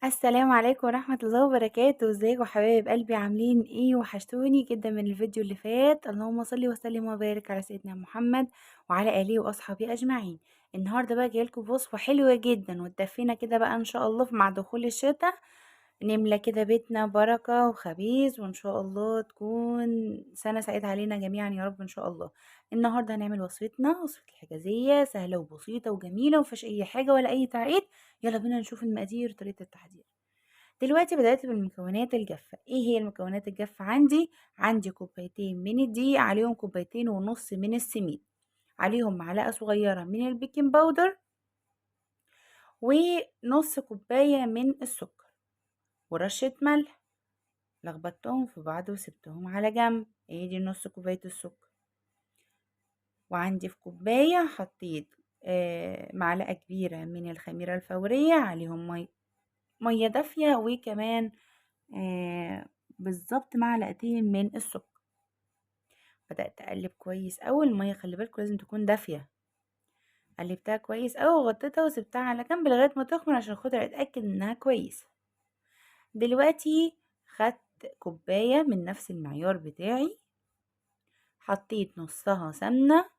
السلام عليكم ورحمة الله وبركاته، ازيكم حبايب قلبي عاملين ايه؟ وحشتوني جدا من الفيديو اللي فات. اللهم صل وسلم وبارك على سيدنا محمد وعلى آله وأصحابه أجمعين. النهاردة بقى جايلكم بوصفة حلوة جدا وتدفينا كده بقى ان شاء الله مع دخول الشتاء، نملى كده بيتنا بركة وخبيز، وإن شاء الله تكون سنة سعيدة علينا جميعا يا رب إن شاء الله. النهاردة هنعمل وصفتنا، وصفة الحجازية سهلة وبسيطة وجميلة ومفيهاش أي حاجة ولا أي تعقيد. يلا بينا نشوف المقادير وطريقة التحضير. دلوقتي بدأت بالمكونات الجافة. ايه هي المكونات الجافة عندي كوبايتين من الدقيق، عليهم كوبايتين ونص من السميد، عليهم معلقة صغيرة من البيكنج باودر، ونص كوباية من السكر، ورشة ملح. لخبطتهم في بعض وسبتهم على جنب. دي نص كوباية السكر. وعندي في كوباية حطيت معلقة كبيرة من الخميرة الفورية، عليهم مية دافية، وكمان آه بالظبط معلقتين من السكر. بدأت أقلب كويس أوي. المية خلي بالكوا لازم تكون دافية. قلبتها كويس أوي وغطيتها وسبتها على جنب لغاية ما تخمر عشان خاطر أتأكد إنها كويسة. دلوقتي خدت كوباية من نفس المعيار بتاعي، حطيت نصها سمنة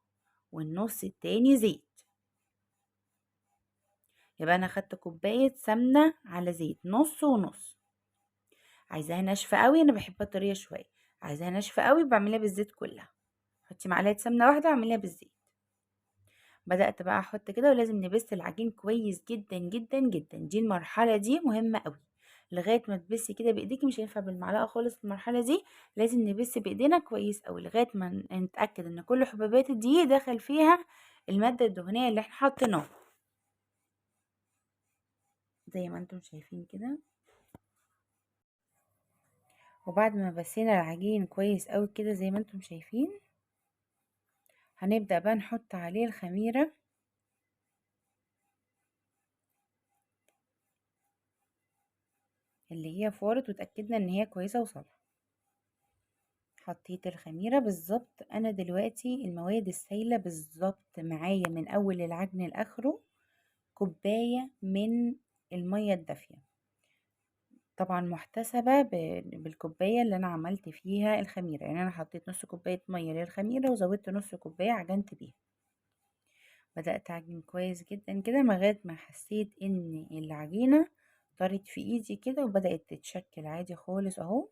والنص التاني زيت. يبقى أنا خدت كوباية سمنة على زيت، نص ونص. عايزاها ناشفة قوي، أنا بحبها طرية شوية. عايزاها ناشفة قوي بعملها بالزيت كلها. حطي معلقة سمنة واحدة واعمليها بالزيت. بدأت بقى أحط كده، ولازم نبس العجين كويس جدا جدا جدا. دي المرحلة دي مهمة قوي. لغاية ما تبسي كده بإيديكي، مش هينفع بالمعلقة خالص. المرحلة دي لازم نبس بإيدينا كويس قوي لغاية ما نتأكد إن كل حبوبات الدقيق دخل فيها المادة الدهنية اللي احنا حاطينها، زي ما انتم شايفين كده. وبعد ما بسينا العجين كويس قوي كده زي ما انتم شايفين، هنبدأ بقى نحط عليه الخميرة اللي هي فورت وتأكدنا ان هي كويسة وصالحة. حطيت الخميرة بالظبط. انا دلوقتي المواد السائلة بالظبط معايا من اول العجن لاخره كوباية من المية الدافية، طبعا محتسبة بالكوباية اللي انا عملت فيها الخميرة. يعني انا حطيت نص كوباية مية للخميرة وزودت نص كوباية عجنت بيها. بدأت أعجن كويس جدا كده لغاية ما حسيت إن العجينة طارت في إيدي كده وبدأت تتشكل عادي خالص أهو.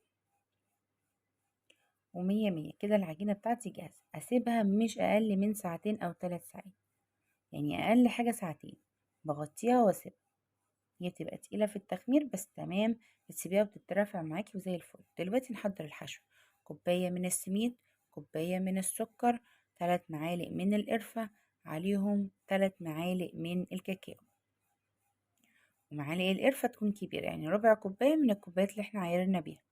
ومية مية كده العجينة بتاعتي جاهزة. أسيبها مش أقل من ساعتين أو 3 ساعات، يعني أقل حاجة ساعتين. بغطيها وأسيبها. هي بتبقى تقيلة في التخمير بس تمام، بتسيبيها وبتترفع معاكي وزي الفل. دلوقتي نحضر الحشو. كوباية من السميد، كوباية من السكر، 3 معالق من القرفة، عليهم 3 معالق من الكاكاو. ومعالق القرفة تكون كبيرة، يعني ربع كوباية من الكوبايات اللي احنا عايرنا بيها.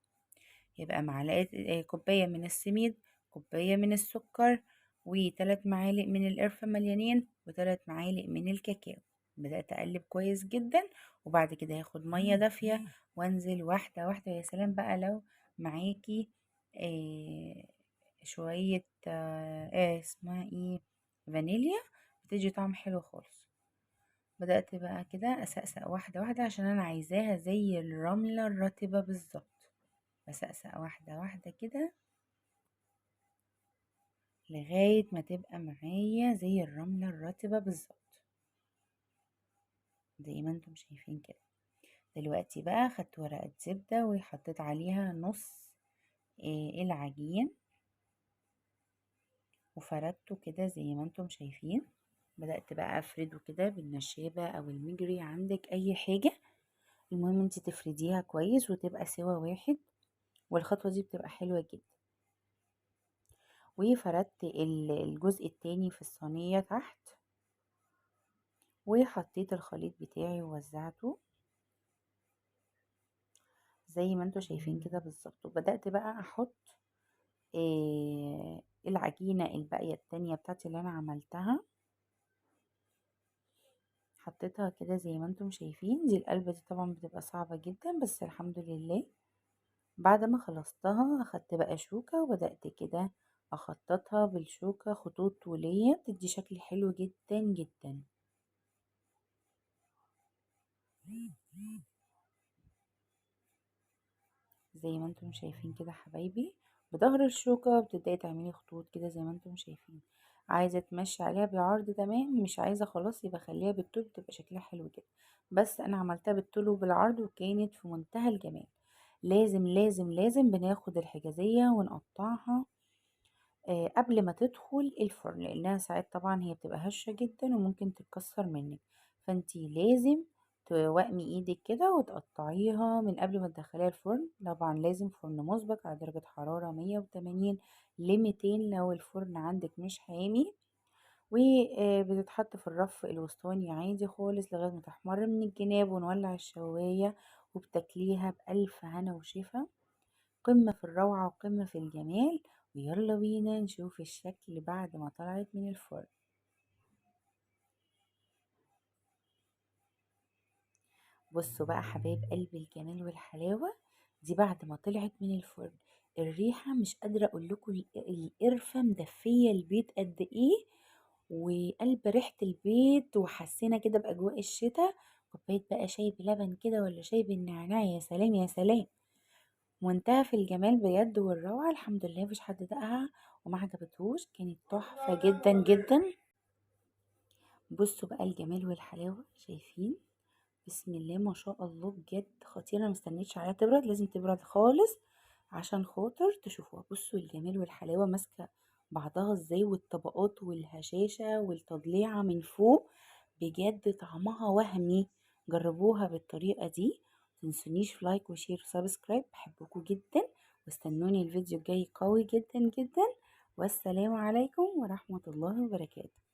يبقى معلقة كوباية من السميد، كوباية من السكر، و3 معالق من القرفة مليانين، و3 معالق من الكاكاو. بدأت أقلب كويس جدا. وبعد كده هاخد مية دافية وانزل واحدة واحدة. يا سلام بقى لو معاكي شوية اسمها ايه، فانيليا، بتدي طعم حلو خالص. بدأت بقى كده أسقسق واحدة واحدة عشان أنا عايزاها زي الرملة الرطبة بالظبط. بسقسق واحدة واحدة كده لغاية ما تبقى معايا زي الرملة الرطبة بالظبط، زي ما انتم شايفين كده. دلوقتي بقى خدت ورقة زبدة وحطيت عليها نص العجين وفردته كده زي ما انتم شايفين. بدأت بقى أفرده كده بالنشابة أو المجري، عندك أي حاجة. المهم انت تفرديها كويس وتبقى سوا واحد، والخطوة دي بتبقى حلوة جدا. وفردت الجزء التاني في الصينية تحت، وحطيت الخليط بتاعي ووزعته زي ما انتوا شايفين كده بالظبط. وبدأت بقى احط العجينة الباقية التانية بتاعتي اللي انا عملتها. حطيتها كده زي ما انتم شايفين. دي القلبة دي طبعا بتبقى صعبة جدا بس الحمد لله. بعد ما خلصتها اخدت بقى شوكة وبدأت كده اخططها بالشوكة خطوط طولية بتدي شكل حلو جدا جدا. زي ما انتم شايفين كده حبايبي. بظهر الشوكة بتبدأي تعملي خطوط كده زي ما انتم شايفين. عايزة تمشي عليها بالعرض تمام، مش عايزة خلاص يبقى خليها بالطول، بتبقى شكلها حلو كده. بس انا عملتها بالطول وبالعرض وكانت في منتهى الجمال. لازم لازم لازم بناخد الحجازية ونقطعها قبل ما تدخل الفرن، لانها ساعات طبعا هي بتبقى هشة جدا وممكن تتكسر منك. فانتي لازم توائمي ايدك كده وتقطعيها من قبل ما تدخليها الفرن. طبعا لازم فرن مسبق على درجة حرارة 180 ل200 لو الفرن عندك مش حامي. وبتتحط في الرف الوسطاني عادي خالص لغاية ما تحمر من الجناب، ونولع الشواية وبتاكليها بألف هنا وشفا. قمة في الروعة وقمة في الجمال. ويلا بينا نشوف الشكل بعد ما طلعت من الفرن. بصوا بقى حبايب قلبي الجمال والحلاوة، دي بعد ما طلعت من الفرن. الريحة مش قادرة اقول لكم القرفة مدفية البيت قد ايه، وقلب ريحة البيت، وحسينا كده بأجواء الشتاء. كوباية بقى شاي بلبن كده ولا شاي بالنعناع، يا سلام يا سلام. منتهى في الجمال بجد والروعة. الحمد لله مفيش حد دقها وما عجبتهوش، كانت تحفة جدا جدا. بصوا بقى الجمال والحلاوة، شايفين؟ بسم الله ما شاء الله، بجد خطيرة. انا مستنيتش عليها تبرد، لازم تبرد خالص عشان خاطر تشوفوها. بصوا الجمال والحلاوة ماسكة بعضها ازاي، والطبقات والهشاشة والتضليعة من فوق، بجد طعمها وهمي. جربوها بالطريقة دي. متنسونيش في لايك وشير وسبسكرايب، بحبكم جدا. واستنوني الفيديو الجاي قوي جدا جدا. والسلام عليكم ورحمة الله وبركاته.